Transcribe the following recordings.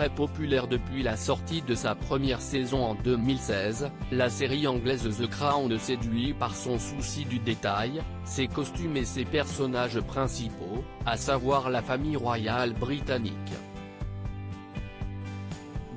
très populaire depuis la sortie de sa première saison en 2016, la série anglaise The Crown séduit par son souci du détail, ses costumes et ses personnages principaux, à savoir la famille royale britannique.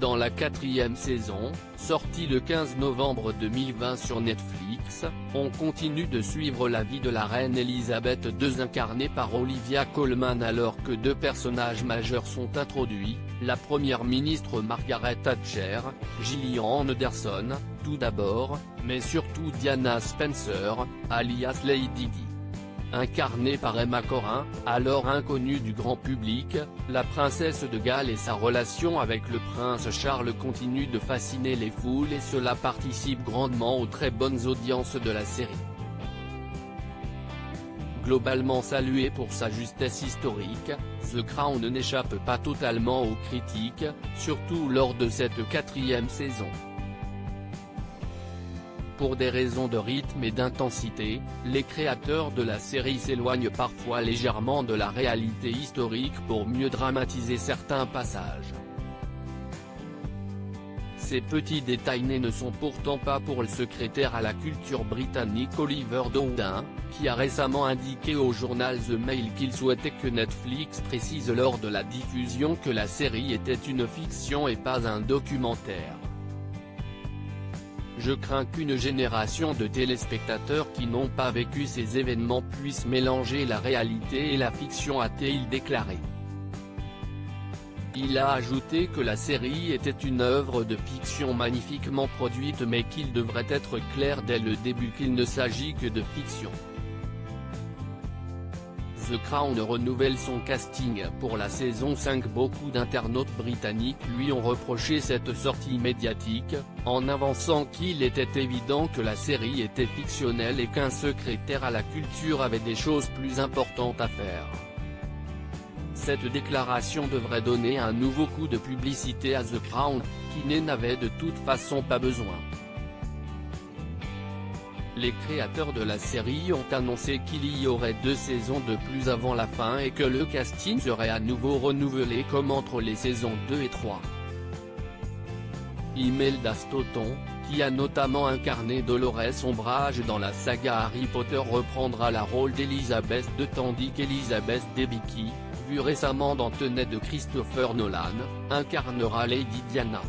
Dans la 4e saison, sortie le 15 novembre 2020 sur Netflix, on continue de suivre la vie de la reine Elisabeth II incarnée par Olivia Colman alors que deux personnages majeurs sont introduits, la première ministre Margaret Thatcher, Gillian Anderson, tout d'abord, mais surtout Diana Spencer, alias Lady Di. Incarnée par Emma Corrin, alors inconnue du grand public, la princesse de Galles et sa relation avec le prince Charles continuent de fasciner les foules et cela participe grandement aux très bonnes audiences de la série. Globalement saluée pour sa justesse historique, The Crown n'échappe pas totalement aux critiques, surtout lors de cette 4e saison. Pour des raisons de rythme et d'intensité, les créateurs de la série s'éloignent parfois légèrement de la réalité historique pour mieux dramatiser certains passages. Ces petits détails ne sont pourtant pas pour le secrétaire à la culture britannique Oliver Dowden, qui a récemment indiqué au journal The Mail qu'il souhaitait que Netflix précise lors de la diffusion que la série était une fiction et pas un documentaire. Je crains qu'une génération de téléspectateurs qui n'ont pas vécu ces événements puissent mélanger la réalité et la fiction, a-t-il déclaré. Il a ajouté que la série était une œuvre de fiction magnifiquement produite mais qu'il devrait être clair dès le début qu'il ne s'agit que de fiction. The Crown renouvelle son casting pour la saison 5. Beaucoup d'internautes britanniques lui ont reproché cette sortie médiatique, en avançant qu'il était évident que la série était fictionnelle et qu'un secrétaire à la culture avait des choses plus importantes à faire. Cette déclaration devrait donner un nouveau coup de publicité à The Crown, qui n'en avait de toute façon pas besoin. Les créateurs de la série ont annoncé qu'il y aurait 2 saisons de plus avant la fin et que le casting serait à nouveau renouvelé comme entre les saisons 2 et 3. Imelda Staunton, qui a notamment incarné Dolores Umbridge dans la saga Harry Potter, reprendra le rôle d'Elizabeth II tandis qu'Elizabeth Debicki, vue récemment dans Tenet de Christopher Nolan, incarnera Lady Diana.